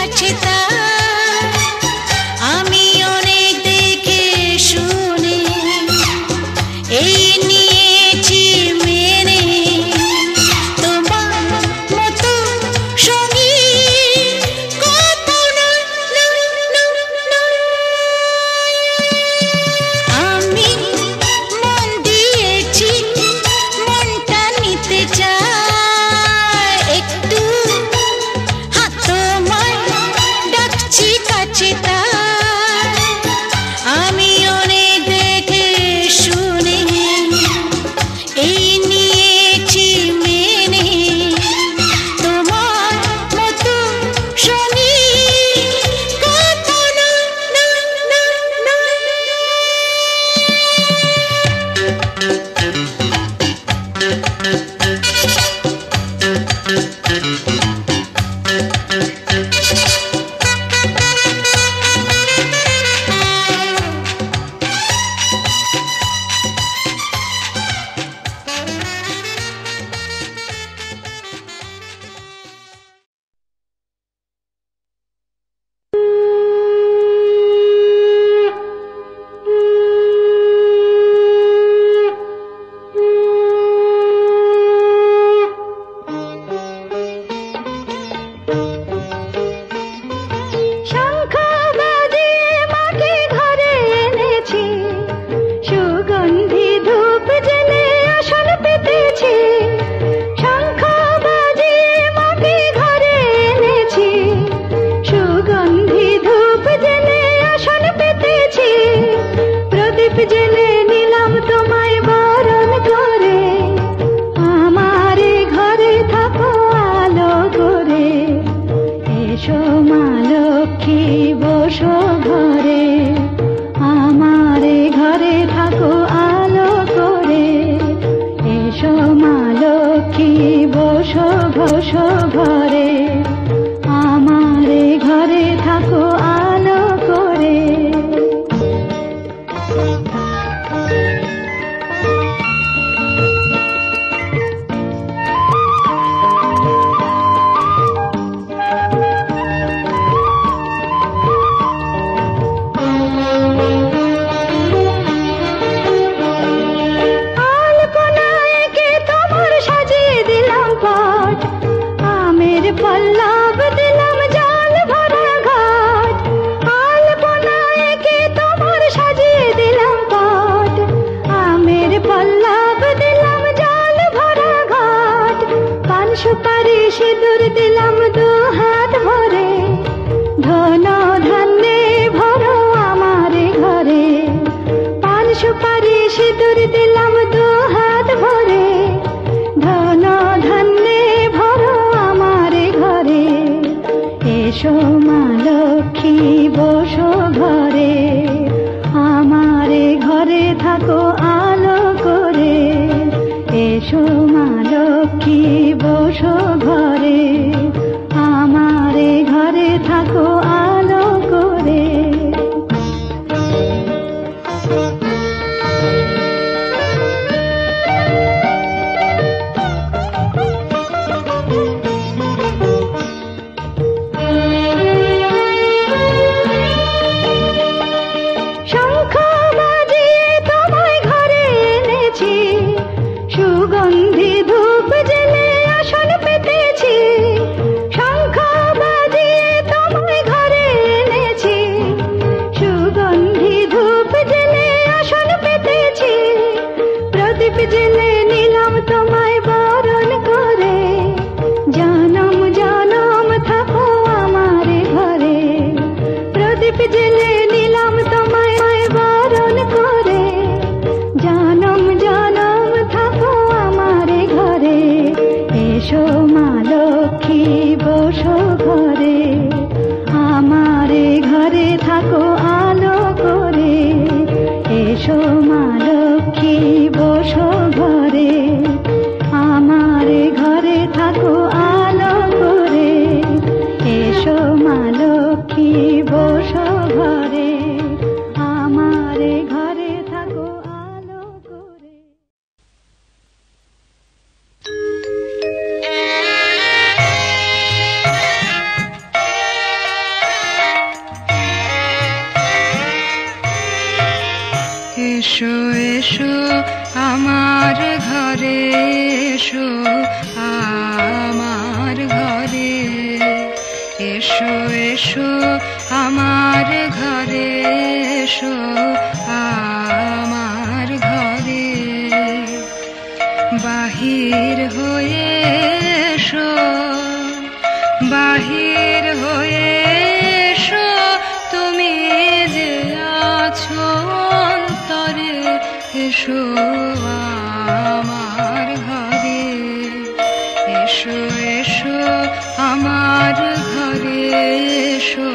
কাছে তার আমি অনেক দেখে শুনে এই নিয়েছি মেনে তোমার মতো সঙ্গী কত আমি মন দিয়েছি মনটা নিতে চাই একটু হাত তোমায় ডাকছি কাছে তার আমি অনেক দেখে শুনে এই নিয়েছি মেনে তোমার মতো শনি কত সুগন্ধি ধূপ জেলে আসন পেতেছি এসো আমার ঘরে, এসো আমার ঘরে, এসো এসো আমার ঘরে, এসো আমার ঘরে। বাহির হয়ে এসো, বাহির হয়ে এসো, তুমি যে আছো অন্তরে, এসো আমার ঘরে, এসো এসো আমার ঘরে, এসো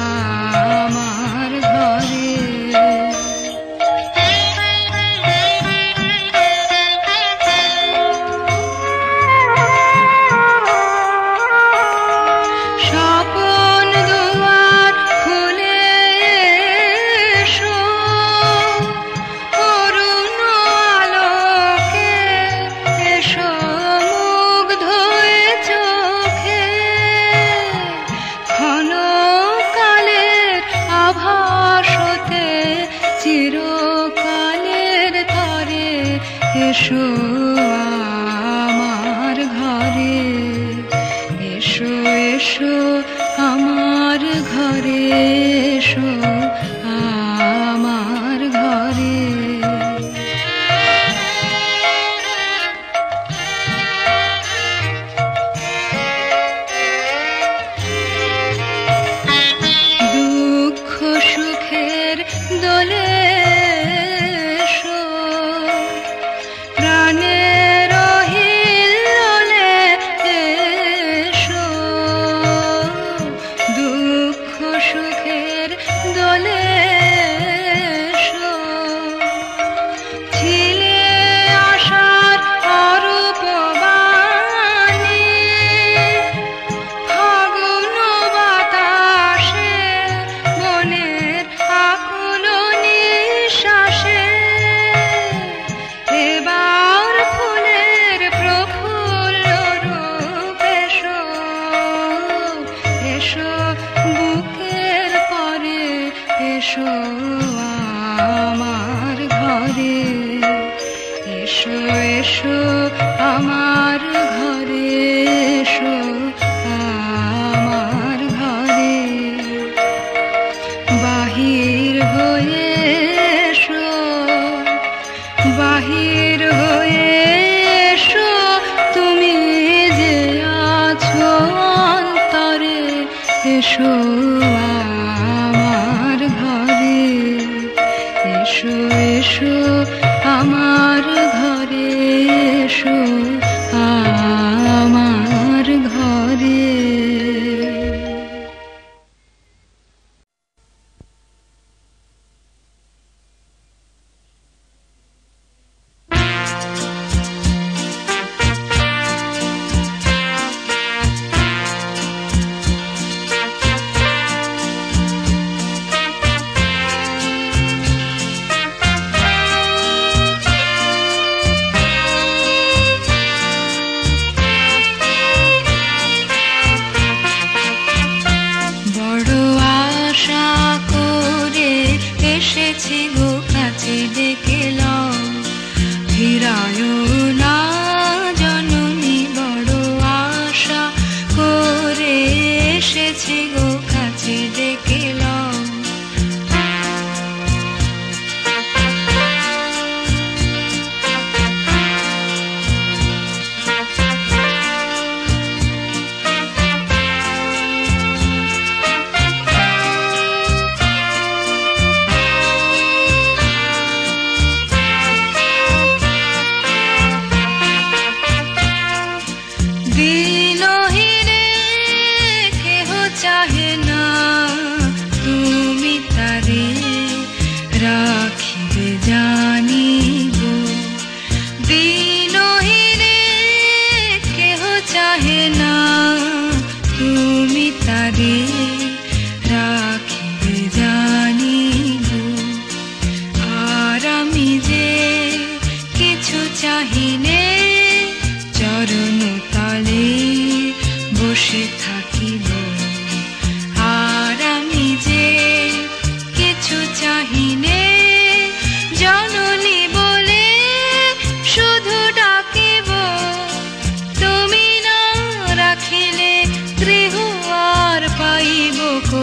আমার ঘরে। স্বপন দুয়ার খুলে এসো, অরুণ আলোকে এসো, মুগ্ধ হয়ে চোখে ঘন কালের আভাস হতে চিরকালের তরে, এসো আমার ঘরে, এসো এসো আমার ঘরে, এসো আমার ঘরে। দুঃখ সুখের দোলে এসো, প্রাণের হিল্লোলে এসো, দুঃখ সুখের দোলে এসো, ছিলে আশার অরূপ বাণী, ফাগুন বাতাসে মনের আকুল নিঃশ্বাসে, এবার ফুলের প্রফুল্ল রূপ এসো, এসো বুকের পরে, এসো আমার ঘরে, এসো এসো আমার ঘরে, এসো আমার ঘরে। বাহির হয়ে এসো, বাহির হয়ে এসো, তুমি যে আছো অন্তরে, এসো আমার ঘরে, এসো এসো আমার ঘরে, এসো আমার ঘরে। বড় আশা করে এসেছি গো কাছে, ডেকে লও ফিরায় না জননী, বড় আশা করে এসেছি গো কাছে, ডেকে লও। দিনহীনে কেহ চাহে না,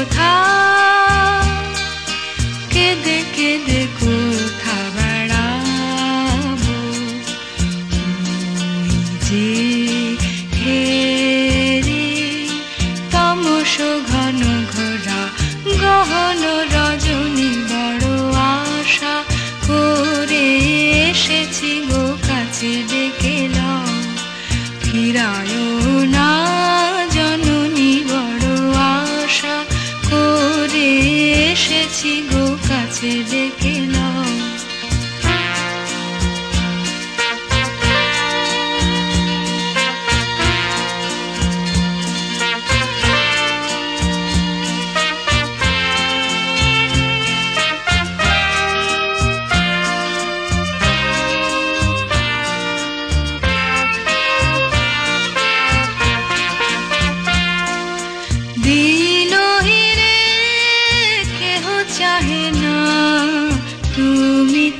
কোথা, কেঁদে কেঁদে কোথা বেড়াবো। যে হেরে তমস ঘন ঘোরা গহন রজনী, বড় আশা করে এসেছি গো কাছে ডেকে লও, ফিরায় না জননী, বড় আশা করে এসেছি গো কাছে ডেকে লও।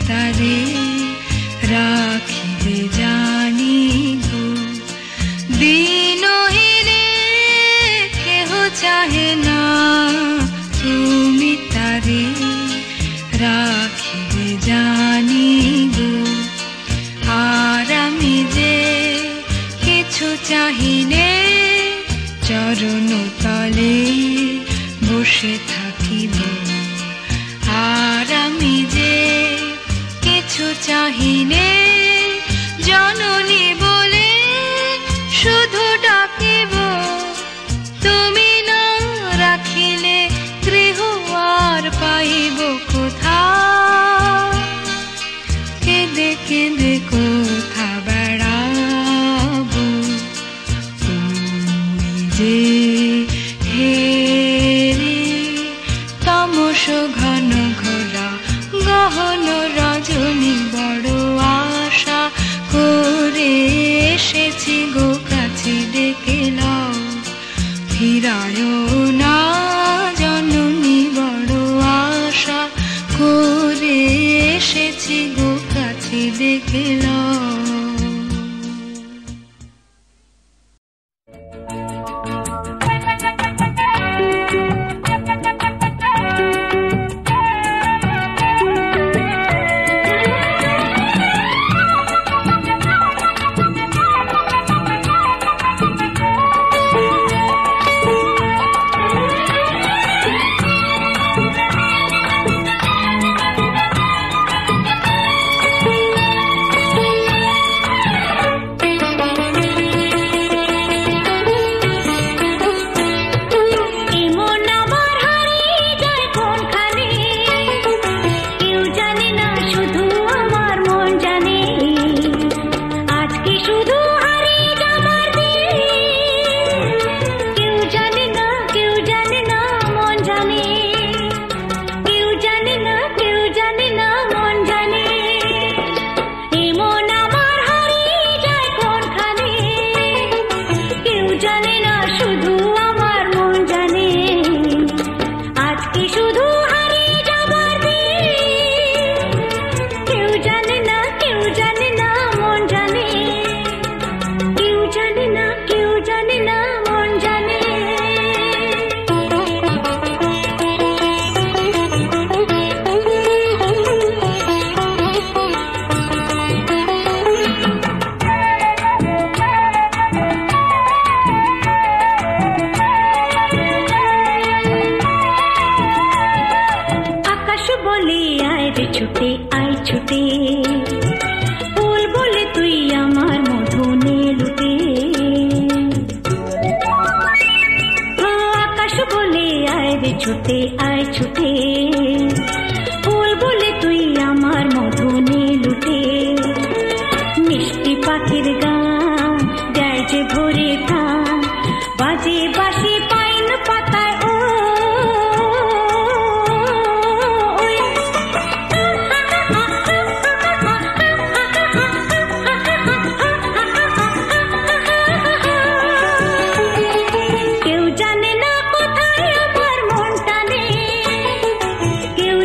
তারে রাখিবে জানি গো, দিনহিরে কেহ চাহে না, তুমি তারে রাখিবে জানি গো। আর আমি যে কিছু চাহিনে, চরণ তলে বসে থাকিব। আর আমি যে কিছু চাহিনে, জননী বলে শুধু ডাকিব। তুমি না রাখিলে গৃহ আর পাইব কোথা, কেঁদে কেঁদে কোথা বেড়াবো। যে হেরে তমস ঘন ঘোরা গহন রজনী, বড় আশা করে এসেছি গো কাছে ডেকে লও, ফিরায় না জননী, বড় আশা করে এসেছি গো কাছে ডেকে লও। ছুটে আয় ছুটে, ফুল বলে তুই আমার মধু নে লুটে। মিষ্টি পাখির গান যায় যে ভোরে ধান, বাজে বাঁশি পাইন পাতায় ও কেউ জানে না কোথায় আমার মন টানে, কেউ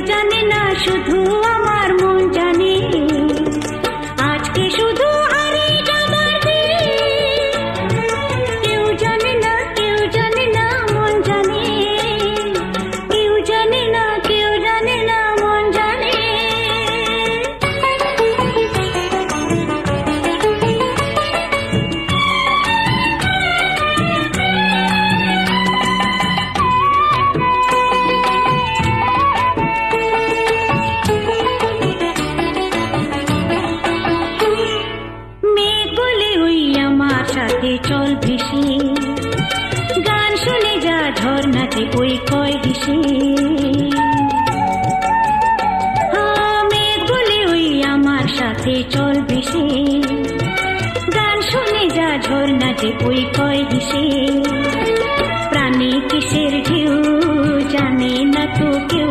ওই কয় হিসে মেঘ বলে ওই আমার সাথে চল ভেসে গান শুনে যা ঝর্ণা যে ওই কয় হিসে প্রাণী কিসের ঢেউ জানে না তো কেউ